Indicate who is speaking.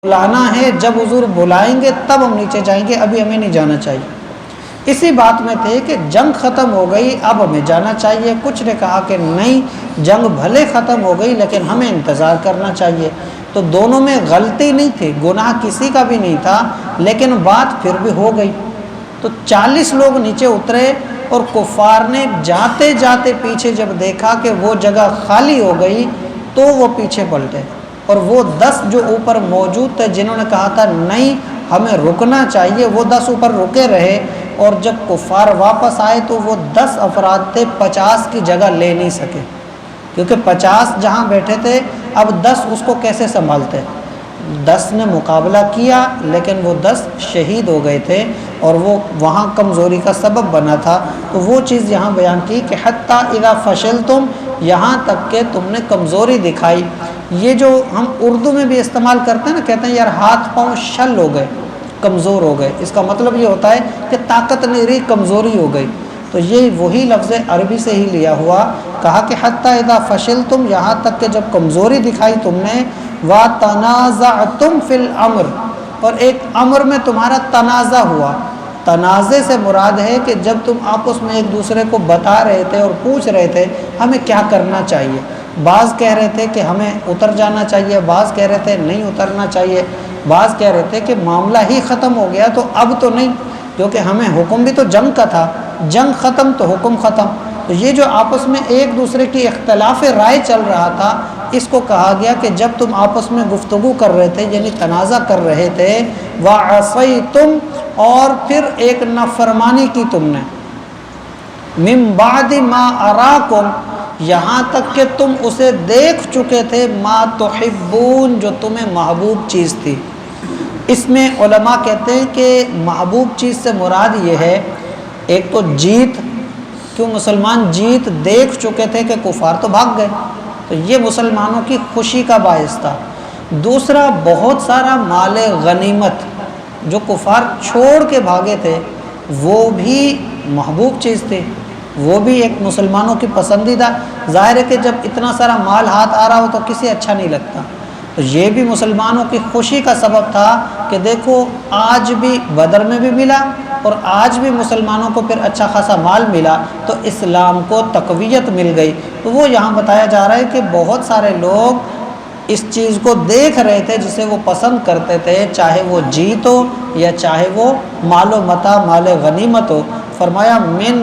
Speaker 1: بلانا ہے، جب حضور بلائیں گے تب ہم نیچے جائیں گے، ابھی ہمیں نہیں جانا چاہیے۔ اسی بات میں تھے کہ جنگ ختم ہو گئی، اب ہمیں جانا چاہیے۔ کچھ نے کہا کہ نہیں، جنگ بھلے ختم ہو گئی لیکن ہمیں انتظار کرنا چاہیے۔ تو دونوں میں غلطی نہیں تھی، گناہ کسی کا بھی نہیں تھا، لیکن بات پھر بھی ہو گئی۔ تو 40 لوگ نیچے اترے اور کفار نے جاتے جاتے پیچھے جب دیکھا کہ وہ جگہ خالی ہو گئی تو وہ پیچھے پلٹے، اور وہ 10 جو اوپر موجود تھے جنہوں نے کہا تھا نہیں ہمیں رکنا چاہیے، وہ 10 اوپر رکے رہے، اور جب کفار واپس آئے تو وہ 10 افراد تھے، 50 کی جگہ لے نہیں سکے، کیونکہ 50 جہاں بیٹھے تھے اب 10 اس کو کیسے سنبھالتے۔ 10 نے مقابلہ کیا لیکن وہ 10 شہید ہو گئے تھے، اور وہ وہاں کمزوری کا سبب بنا تھا۔ تو وہ چیز یہاں بیان کی کہ حتیٰ اذا فشلتم، یہاں تک کہ تم نے کمزوری دکھائی۔ یہ جو ہم اردو میں بھی استعمال کرتے ہیں نا، کہتے ہیں یار ہاتھ پاؤں شل ہو گئے، کمزور ہو گئے، اس کا مطلب یہ ہوتا ہے کہ طاقت نہیں رہی، کمزوری ہو گئی۔ تو یہ وہی لفظ عربی سے ہی لیا ہوا، کہا کہ حتیٰ اذا فشلتم، یہاں تک کہ جب کمزوری دکھائی تم نے، وَتَنَازَعْتُمْ فِي الْأَمْرِ، اور ایک امر میں تمہارا تنازع ہوا۔ تنازع سے مراد ہے کہ جب تم آپس میں ایک دوسرے کو بتا رہے تھے اور پوچھ رہے تھے ہمیں کیا کرنا چاہیے، بعض کہہ رہے تھے کہ ہمیں اتر جانا چاہیے، بعض کہہ رہے تھے نہیں اترنا چاہیے، بعض کہہ رہے تھے کہ معاملہ ہی ختم ہو گیا تو اب تو نہیں، کیونکہ ہمیں حکم بھی تو جنگ کا تھا، جنگ ختم تو حکم ختم۔ تو یہ جو آپس میں ایک دوسرے کی اختلاف رائے چل رہا تھا، اس کو کہا گیا کہ جب تم آپس میں گفتگو کر رہے تھے، یعنی تنازع کر رہے تھے، وَعَصَيْتُمْ، اور پھر ایک نافرمانی کی تم نے، مِن بَعْدِ مَا أَرَاكُمْ، یہاں تک کہ تم اسے دیکھ چکے تھے، مَا تُحِبُّونَ، جو تمہیں محبوب چیز تھی۔ اس میں علماء کہتے ہیں کہ محبوب چیز سے مراد یہ ہے، ایک تو جیت، کیوں مسلمان جیت دیکھ چکے تھے کہ کفار تو بھاگ گئے، تو یہ مسلمانوں کی خوشی کا باعث تھا۔ دوسرا، بہت سارا مال غنیمت جو کفار چھوڑ کے بھاگے تھے، وہ بھی محبوب چیز تھی، وہ بھی ایک مسلمانوں کی پسندیدہ۔ ظاہر ہے کہ جب اتنا سارا مال ہاتھ آ رہا ہو تو کسی اچھا نہیں لگتا، تو یہ بھی مسلمانوں کی خوشی کا سبب تھا کہ دیکھو آج بھی بدر میں بھی ملا، اور آج بھی مسلمانوں کو پھر اچھا خاصا مال ملا، تو اسلام کو تقویت مل گئی۔ تو وہ یہاں بتایا جا رہا ہے کہ بہت سارے لوگ اس چیز کو دیکھ رہے تھے جسے وہ پسند کرتے تھے، چاہے وہ جیت ہو یا چاہے وہ مال و متاع، مال غنیمت ہو۔ فرمایا من